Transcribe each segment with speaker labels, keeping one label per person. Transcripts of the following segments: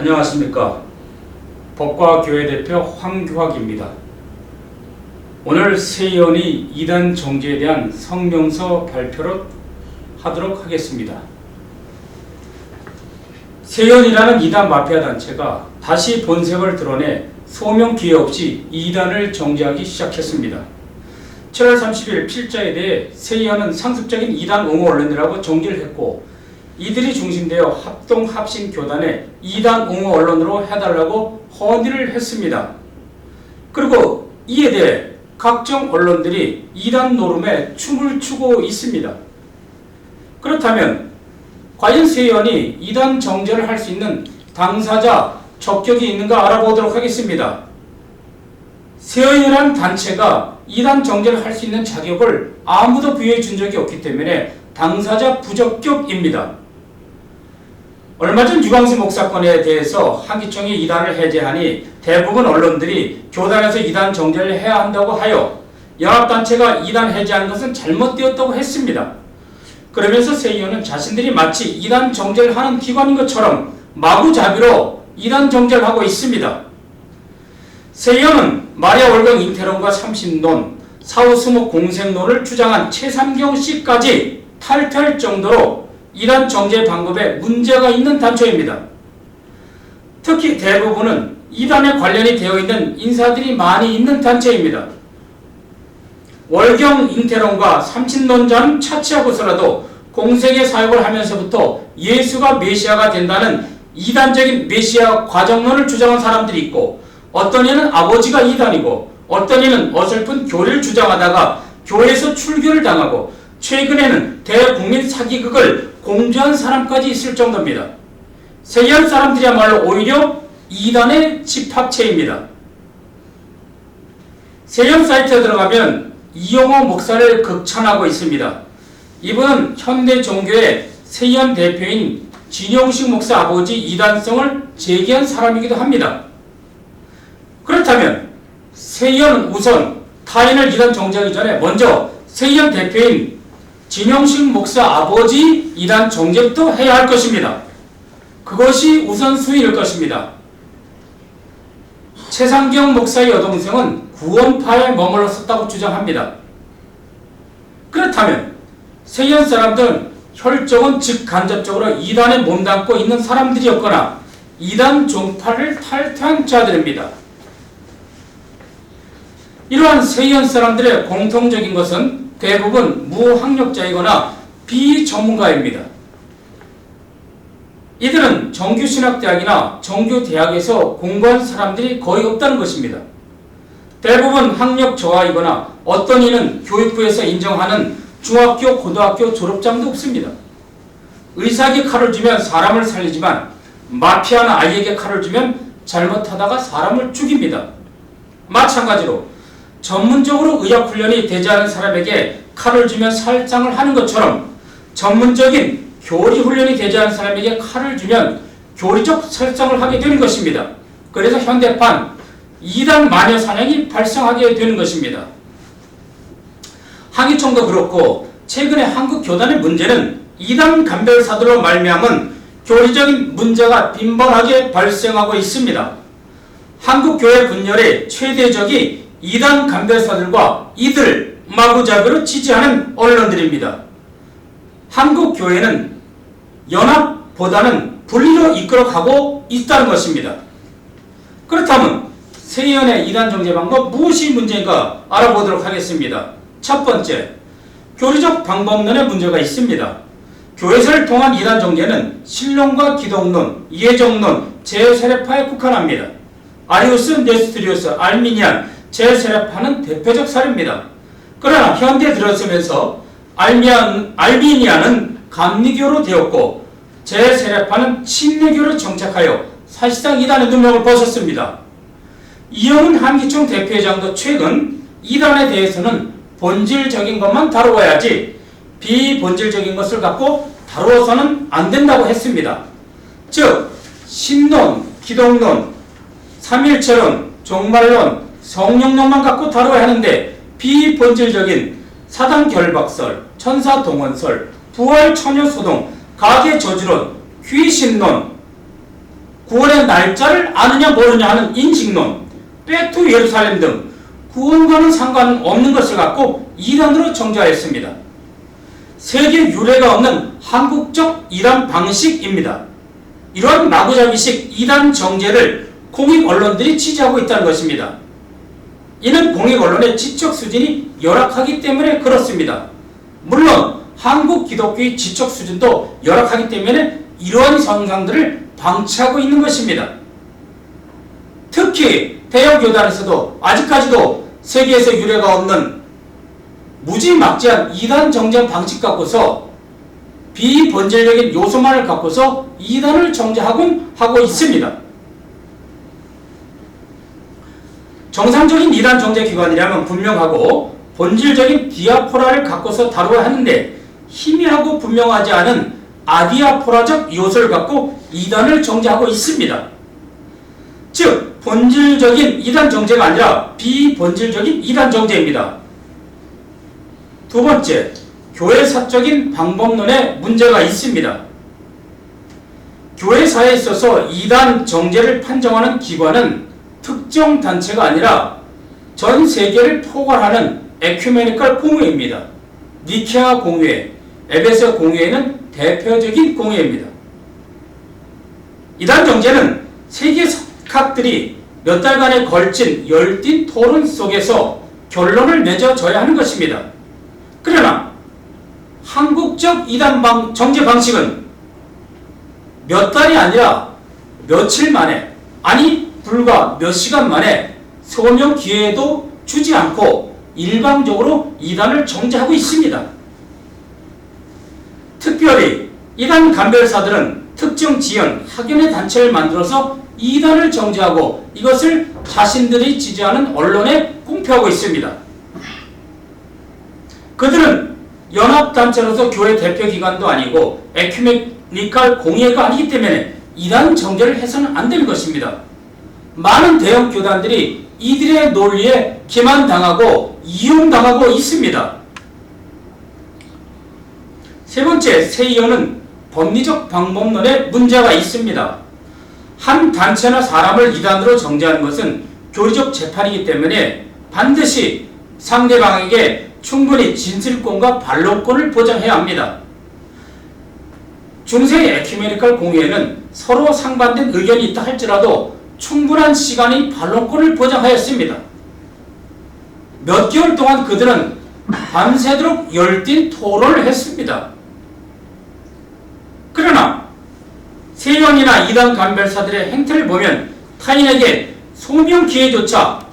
Speaker 1: 안녕하십니까. 법과 교회 대표 황규학입니다. 오늘 세의원이 이단 정제에 대한 성명서 발표를 하도록 하겠습니다. 세의원이라는 이단 마피아 단체가 다시 본색을 드러내 소명 기회 없이 이단을 정제하기 시작했습니다. 7월 30일 필자에 대해 세의원은 상습적인 이단 옹호 언론이라고 정지를 했고, 이들이 중심되어 합동합신교단의 이단 옹호 언론으로 해달라고 건의를 했습니다. 그리고 이에 대해 각종 언론들이 이단 노름에 춤을 추고 있습니다. 그렇다면 과연 세의원이 이단 정제를 할 수 있는 당사자 적격이 있는가 알아보도록 하겠습니다. 세의원이라는 단체가 이단 정제를 할 수 있는 자격을 아무도 부여해 준 적이 없기 때문에 당사자 부적격입니다. 얼마 전 유광수 목사건에 대해서 한기총이 이단을 해제하니 대부분 언론들이 교단에서 이단 정제를 해야 한다고 하여 연합단체가 이단 해제한 것은 잘못되었다고 했습니다. 그러면서 세의원은 자신들이 마치 이단 정제를 하는 기관인 것처럼 마구잡이로 이단 정제를 하고 있습니다. 세의원은 마리아 월경 잉태론과 삼신론, 사후수목 공생론을 주장한 최삼경 씨까지 탈퇴할 정도로 이단 정제 방법에 문제가 있는 단체입니다. 특히 대부분은 이단에 관련이 되어 있는 인사들이 많이 있는 단체입니다. 월경 잉태론과 삼신론자는 차치하고서라도 공생의 사역을 하면서부터 예수가 메시아가 된다는 이단적인 메시아 과정론을 주장한 사람들이 있고, 어떤 이는 아버지가 이단이고, 어떤 이는 어설픈 교리를 주장하다가 교회에서 출교를 당하고, 최근에는 대국민 사기극을 공주한 사람까지 있을 정도입니다. 세계한 사람들이야말로 오히려 이단의 집합체입니다. 세계한 사이트에 들어가면 이용호 목사를 극찬하고 있습니다. 이분은 현대 종교의 세계한 대표인 진영식 목사 아버지 이단성을 제기한 사람이기도 합니다. 그렇다면 세계한은 우선 타인을 이단 정제하기 전에 먼저 세계한 대표인 진영식 목사 아버지 이단 정제부터 해야 할 것입니다. 그것이 우선순위일 것입니다. 최상경 목사의 여동생은 구원파에 머물렀었다고 주장합니다. 그렇다면 세계한 사람들은 혈족은 즉 간접적으로 이단에 몸담고 있는 사람들이었거나 이단 종파를 탈퇴한 자들입니다. 이러한 세계한 사람들의 공통적인 것은 대부분 무학력자이거나 비전문가입니다. 이들은 정규신학대학이나 정규대학에서 공부한 사람들이 거의 없다는 것입니다. 대부분 학력 저하이거나 어떤 이는 교육부에서 인정하는 중학교, 고등학교 졸업장도 없습니다. 의사에게 칼을 주면 사람을 살리지만 마피아나 아이에게 칼을 주면 잘못하다가 사람을 죽입니다. 마찬가지로 전문적으로 의학훈련이 되지 않은 사람에게 칼을 주면 살상을 하는 것처럼 전문적인 교리훈련이 되지 않은 사람에게 칼을 주면 교리적 살상을 하게 되는 것입니다. 그래서 현대판 이단 마녀 사냥이 발생하게 되는 것입니다. 한기총도 그렇고 최근에 한국 교단의 문제는 이단 간별사들로 말미암은 교리적인 문제가 빈번하게 발생하고 있습니다. 한국 교회 분열의 최대적이 이단 간별사들과 이들 마구잡이로 지지하는 언론들입니다. 한국 교회는 연합보다는 분리로 이끌어가고 있다는 것입니다. 그렇다면 세의원의 이단 정제 방법 무엇이 문제인가 알아보도록 하겠습니다. 첫 번째, 교리적 방법론에 문제가 있습니다. 교회사를 통한 이단 정제는 신론과 기독론, 이해정론, 제세례파에 국한합니다. 아리우스, 네스트리우스, 알미니안, 제세례파는 대표적 사례입니다. 그러나 현대 들어서면서 알미니안은 감리교로 되었고 제세례파는 침례교로 정착하여 사실상 이단의 누명을 벗었습니다. 이영훈 한기총 대표회장도 최근 이단에 대해서는 본질적인 것만 다루어야지 비본질적인 것을 갖고 다루어서는 안 된다고 했습니다. 즉 신론, 기독론, 삼일체론, 종말론, 성령론만 갖고 다뤄야 하는데 비본질적인 사단결박설, 천사동원설, 부활처녀소동, 가계저주론, 귀신론, 구원의 날짜를 아느냐 모르냐 하는 인식론, 백투 예루살렘 등 구원과는 상관없는 것을 갖고 이단으로 정죄하였습니다. 세계 유례가 없는 한국적 이단 방식입니다. 이러한 마구잡이식 이단 정죄를 공익 언론들이 취재하고 있다는 것입니다. 이는 공익 언론의 지적 수준이 열악하기 때문에 그렇습니다. 물론 한국 기독교의 지적 수준도 열악하기 때문에 이러한 현상들을 방치하고 있는 것입니다. 특히 대형 교단에서도 아직까지도 세계에서 유례가 없는 무지막지한 이단 정죄 방식 갖고서 비본질적인 요소만을 갖고서 이단을 정죄하곤 하고 있습니다. 정상적인 이단 정죄 기관이라면 분명하고 본질적인 디아포라를 갖고서 다루어야 하는데 희미하고 분명하지 않은 아디아포라적 요소를 갖고 이단을 정죄하고 있습니다. 즉 본질적인 이단 정죄가 아니라 비본질적인 이단 정죄입니다. 두 번째, 교회사적인 방법론에 문제가 있습니다. 교회사에 있어서 이단 정죄를 판정하는 기관은 특정 단체가 아니라 전 세계를 포괄하는 에큐메니컬 공회입니다. 니케아 공회, 에베소 공회는 대표적인 공회입니다. 이단 정죄는 세계 석학들이 몇 달간에 걸친 열띤 토론 속에서 결론을 맺어져야 하는 것입니다. 그러나 한국적 이단 정죄 방식은 몇 달이 아니라 며칠 만에, 아니 불과 몇 시간 만에 소명 기회도 주지 않고 일방적으로 이단을 정죄하고 있습니다. 특별히 이단 간별사들은 특정 지연, 학연의 단체를 만들어서 이단을 정죄하고 이것을 자신들이 지지하는 언론에 공표하고 있습니다. 그들은 연합단체로서 교회 대표기관도 아니고 에큐메니컬 공회가 아니기 때문에 이단 정죄를 해서는 안 되는 것입니다. 많은 대형 교단들이 이들의 논리에 기만당하고 이용당하고 있습니다. 세 번째, 세이어는 법리적 방법론에 문제가 있습니다. 한 단체나 사람을 이단으로 정죄하는 것은 교리적 재판이기 때문에 반드시 상대방에게 충분히 진술권과 반론권을 보장해야 합니다. 중세 에큐메니컬 공회에는 서로 상반된 의견이 있다 할지라도 충분한 시간의 반론권을 보장하였습니다. 몇 개월 동안 그들은 밤새도록 열띤 토론을 했습니다. 그러나 세연이나 이단 간별사들의 행태를 보면 타인에게 소명 기회조차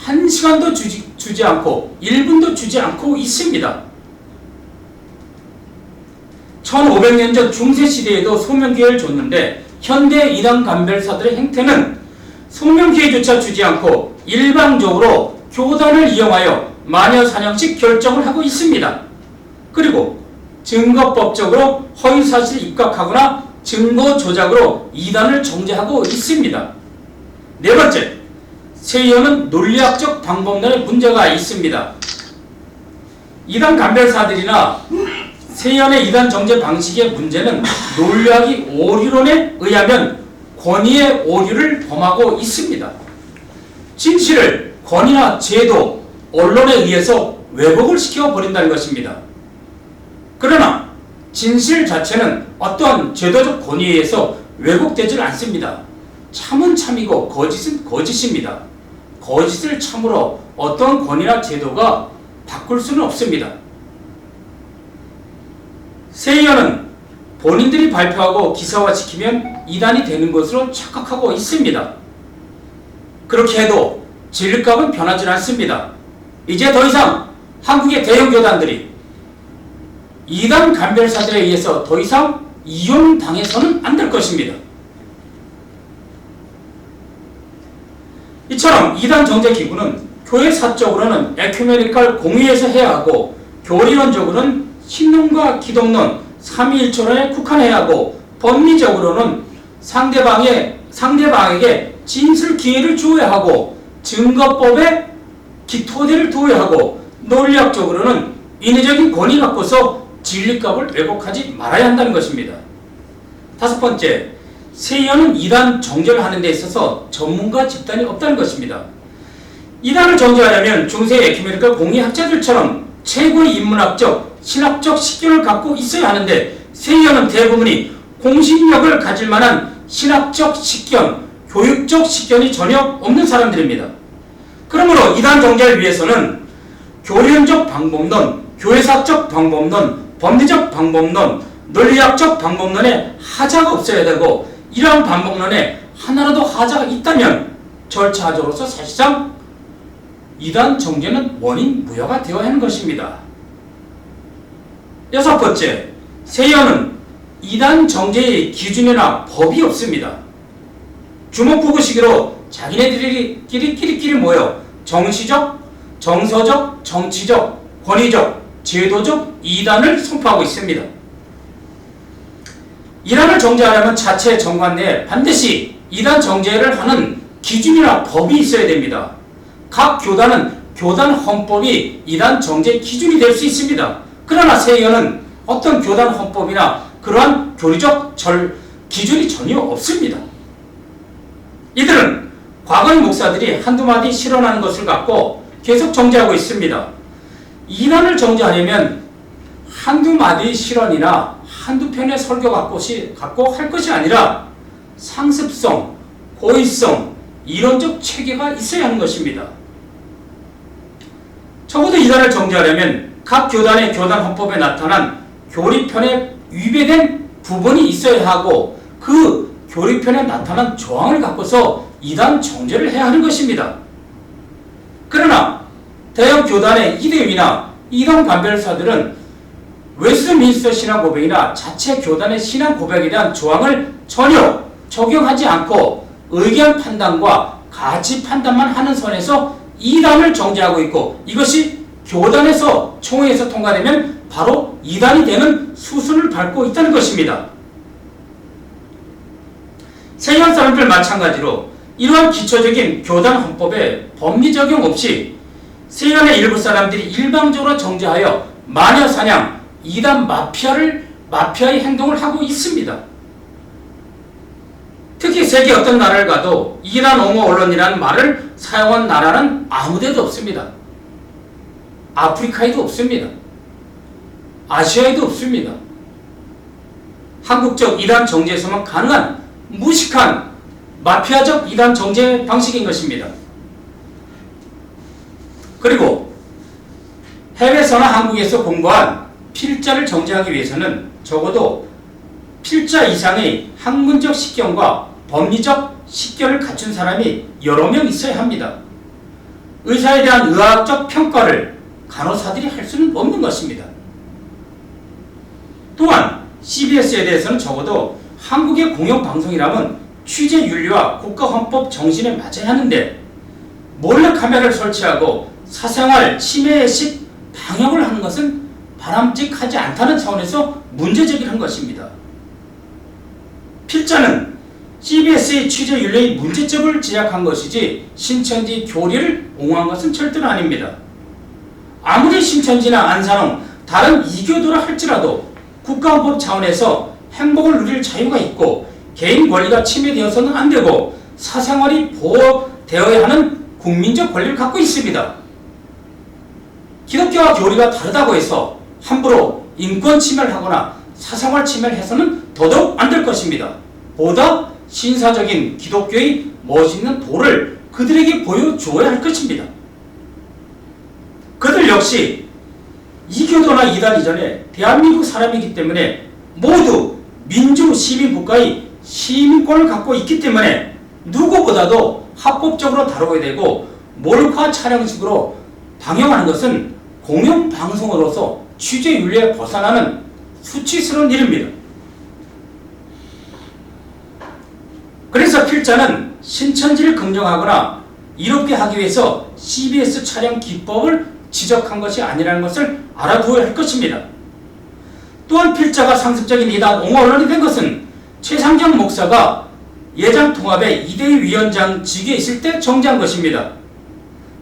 Speaker 1: 1시간도 주지 않고 1분도 주지 않고 있습니다. 1500년 전 중세시대에도 소명기회를 줬는데 현대 이단 간별사들의 행태는 소명기회조차 주지 않고 일방적으로 교단을 이용하여 마녀사냥식 결정을 하고 있습니다. 그리고 증거법적으로 허위사실을 입각하거나 증거 조작으로 이단을 정죄하고 있습니다. 네 번째, 세이어는 논리학적 방법론에 문제가 있습니다. 이단 간별사들이나 세연의 이단 정죄 방식의 문제는 논리학의 오류론에 의하면 권위의 오류를 범하고 있습니다. 진실을 권위나 제도, 언론에 의해서 왜곡을 시켜버린다는 것입니다. 그러나 진실 자체는 어떠한 제도적 권위에 의해서 왜곡되지 않습니다. 참은 참이고 거짓은 거짓입니다. 거짓을 참으로 어떠한 권위나 제도가 바꿀 수는 없습니다. 세이어는 본인들이 발표하고 기사화시키면 이단이 되는 것으로 착각하고 있습니다. 그렇게 해도 진리값은 변하지 않습니다. 이제 더 이상 한국의 대형 교단들이 이단 간별사들에 의해서 더 이상 이용당해서는 안 될 것입니다. 이처럼 이단 정죄 기구는 교회사적으로는 에큐메니컬 공의에서 해야 하고 교리론적으로는 신론과 기독론, 삼위일체론에 국한해야 하고 법리적으로는 상대방에게 진술 기회를 주어야 하고 증거법에 토대를 두어야 하고 논리학적으로는 인위적인 권위 갖고서 진리값을 왜곡하지 말아야 한다는 것입니다. 다섯 번째, 세의원은 이단 정제를 하는 데 있어서 전문가 집단이 없다는 것입니다. 이단을 정제하려면 중세 에큐메니컬 공의학자들처럼 최고의 인문학적, 신학적 식견을 갖고 있어야 하는데 세의원은 대부분이 공신력을 가질 만한 신학적 식견, 교육적 식견이 전혀 없는 사람들입니다. 그러므로 이단 정제를 위해서는 교련적 방법론, 교회사적 방법론, 법리적 방법론, 논리학적 방법론에 하자가 없어야 되고 이러한 방법론에 하나라도 하자가 있다면 절차적으로서 사실상 이단 정제는 원인 무효가 되어야 하는 것입니다. 여섯 번째, 세의원은 이단 정제의 기준이나 법이 없습니다. 주먹구구식으로 자기네들끼리 모여 정치적, 정서적, 정치적, 권위적, 제도적 이단을 선포하고 있습니다. 이단을 정제하려면 자체 정관 내에 반드시 이단 정제를 하는 기준이나 법이 있어야 됩니다. 각 교단은 교단 헌법이 이단 정제 기준이 될 수 있습니다. 그러나 세의원은 어떤 교단 헌법이나 그러한 교리적 기준이 전혀 없습니다. 이들은 과거의 목사들이 한두 마디 실언하는 것을 갖고 계속 정제하고 있습니다. 이단을 정제하려면 한두 마디 실언이나 한두 편의 설교 갖고 할 것이 아니라 상습성, 고의성, 이론적 체계가 있어야 하는 것입니다. 적어도 이단을 정제하려면 각 교단의 교단 헌법에 나타난 교리편에 위배된 부분이 있어야 하고 그 교리편에 나타난 조항을 갖고서 이단 정제를 해야 하는 것입니다. 그러나 대형 교단의 이대위나 이단 관별사들은 웨스트민스터 신앙 고백이나 자체 교단의 신앙 고백에 대한 조항을 전혀 적용하지 않고 의견 판단과 가치 판단만 하는 선에서 이단을 정제하고 있고 이것이 교단에서 총회에서 통과되면 바로 이단이 되는 수순을 밟고 있다는 것입니다. 세의원 사람들 마찬가지로 이러한 기초적인 교단 헌법에 법리 적용 없이 세의원의 일부 사람들이 일방적으로 정제하여 마녀 사냥, 이단 마피아의 행동을 하고 있습니다. 특히 세계 어떤 나라를 가도 이단 옹호 언론이라는 말을 사용한 나라는 아무데도 없습니다. 아프리카에도 없습니다. 아시아에도 없습니다. 한국적 이단 정제에서만 가능한 무식한 마피아적 이단 정제 방식인 것입니다. 그리고 해외에서나 한국에서 공부한 필자를 정제하기 위해서는 적어도 필자 이상의 학문적 식견과 법리적 식견을 갖춘 사람이 여러 명 있어야 합니다. 의사에 대한 의학적 평가를 간호사들이 할 수는 없는 것입니다. 또한 CBS에 대해서는 적어도 한국의 공영방송이라면 취재윤리와 국가헌법 정신에 맞아야 하는데 몰래카메라를 설치하고 사생활 침해식 방역을 하는 것은 바람직하지 않다는 차원에서 문제제기를 한 것입니다. 필자는 CBS의 취재윤리의 문제점을 제약한 것이지 신천지 교리를 옹호한 것은 절대로 아닙니다. 아무리 신천지나 안산홍 다른 이교도라 할지라도 국가헌법 차원에서 행복을 누릴 자유가 있고 개인 권리가 침해되어서는 안 되고 사생활이 보호되어야 하는 국민적 권리를 갖고 있습니다. 기독교와 교리가 다르다고 해서 함부로 인권 침해를 하거나 사생활 침해를 해서는 더더욱 안 될 것입니다. 보다 신사적인 기독교의 멋있는 도를 그들에게 보여주어야 할 것입니다. 그들 역시 이교도나 이단 이전에 대한민국 사람이기 때문에 모두 민주 시민국가의 시민권을 갖고 있기 때문에 누구보다도 합법적으로 다루어야 되고 몰카 촬영식으로 방영하는 것은 공영방송으로서 취재윤리에 벗어나는 수치스러운 일입니다. 그래서 필자는 신천지를 긍정하거나 이롭게 하기 위해서 CBS 촬영 기법을 지적한 것이 아니라는 것을 알아두어야 할 것입니다. 또한 필자가 상습적인 이단 옹호 언론이 된 것은 최상경 목사가 예장통합의 이대위 위원장직에 있을 때 정지한 것입니다.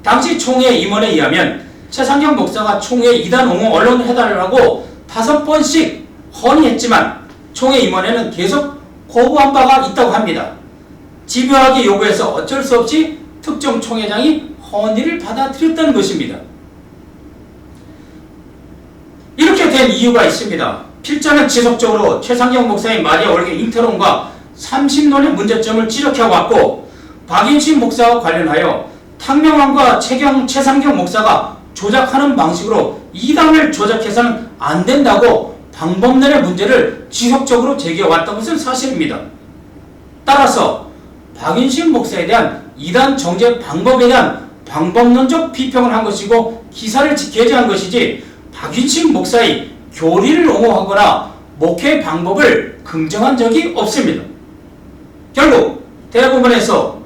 Speaker 1: 당시 총회 임원에 의하면 최상경 목사가 총회 이단 옹호 언론을 해달라고 5번씩 건의했지만 총회 임원회는 계속 거부한 바가 있다고 합니다. 집요하게 요구해서 어쩔 수 없이 특정 총회장이 헌의를 받아들였다는 것입니다. 이렇게 된 이유가 있습니다. 필자는 지속적으로 최상경 목사의 마리아 월계 잉태론과 30논의 문제점을 지적해왔고, 박인신 목사와 관련하여 탕명환과 최상경 목사가 조작하는 방식으로 이단을 조작해서는 안 된다고 방법론의 문제를 지속적으로 제기해왔던 것은 사실입니다. 따라서 박인신 목사에 대한 이단 정제 방법에 대한 방법론적 비평을 한 것이고 기사를 게재한 것이지, 박인신 목사의 교리를 옹호하거나 목회 방법을 긍정한 적이 없습니다. 결국 대법원에서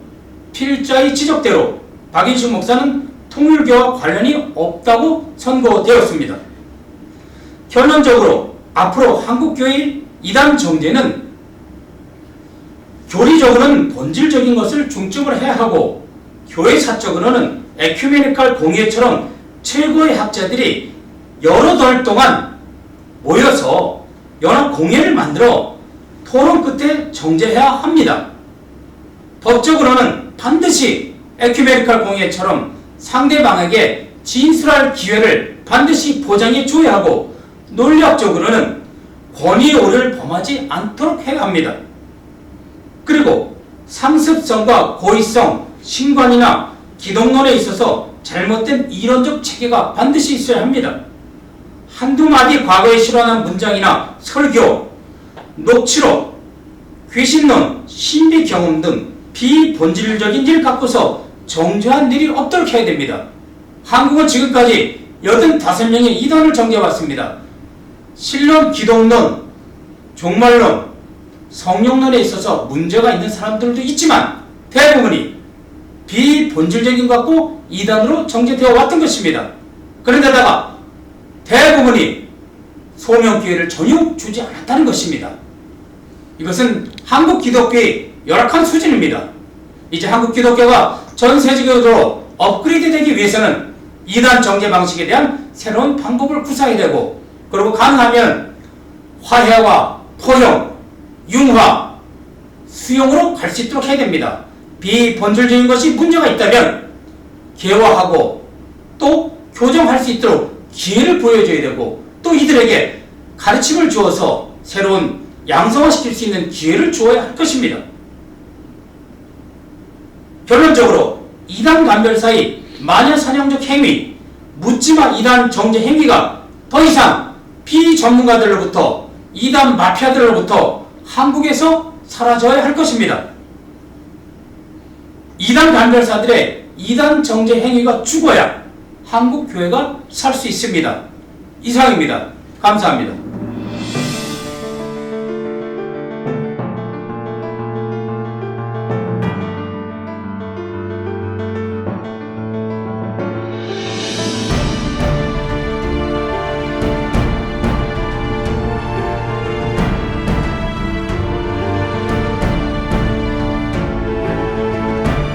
Speaker 1: 필자의 지적대로 박인신 목사는 통일교와 관련이 없다고 선고되었습니다. 결론적으로 앞으로 한국교회의 이단 정제는 교리적으로는 본질적인 것을 중점을 해야 하고, 교회사적으로는 에큐메니컬 공의회처럼 최고의 학자들이 여러 달 동안 모여서 연합 공회를 만들어 토론 끝에 정제해야 합니다. 법적으로는 반드시 에큐메니컬 공의회처럼 상대방에게 진술할 기회를 반드시 보장해 줘야 하고, 논리학적으로는 권위의 오류를 범하지 않도록 해야 합니다. 그리고 상습성과 고의성, 신관이나 기독론에 있어서 잘못된 이론적 체계가 반드시 있어야 합니다. 한두 마디 과거에 실현한 문장이나 설교, 녹취록, 귀신론, 신비 경험 등 비본질적인 일 갖고서 정죄한 일이 없도록 해야 됩니다. 한국은 지금까지 85명의 이단을 정죄해왔습니다. 신론, 기독론, 종말론, 성령론에 있어서 문제가 있는 사람들도 있지만 대부분이 비본질적인 것 갖고 이단으로 정죄되어 왔던 것입니다. 그런데다가 대부분이 소명 기회를 전혀 주지 않았다는 것입니다. 이것은 한국 기독교의 열악한 수준입니다. 이제 한국 기독교가 전 세계적으로 업그레이드 되기 위해서는 이단 정제 방식에 대한 새로운 방법을 구사해야 되고, 그리고 가능하면 화해와 포용, 융화, 수용으로 갈 수 있도록 해야 됩니다. 비본질적인 것이 문제가 있다면 개화하고 또 교정할 수 있도록 기회를 보여줘야 되고, 또 이들에게 가르침을 주어서 새로운 양성화시킬 수 있는 기회를 주어야 할 것입니다. 결론적으로 이단 간별사의 마녀사냥적 행위, 묻지마 이단 정제 행위가 더 이상 비전문가들로부터, 이단 마피아들로부터 한국에서 사라져야 할 것입니다. 이단 간별사들의 이단 정제 행위가 죽어야 한국 교회가 살 수 있습니다. 이상입니다. 감사합니다.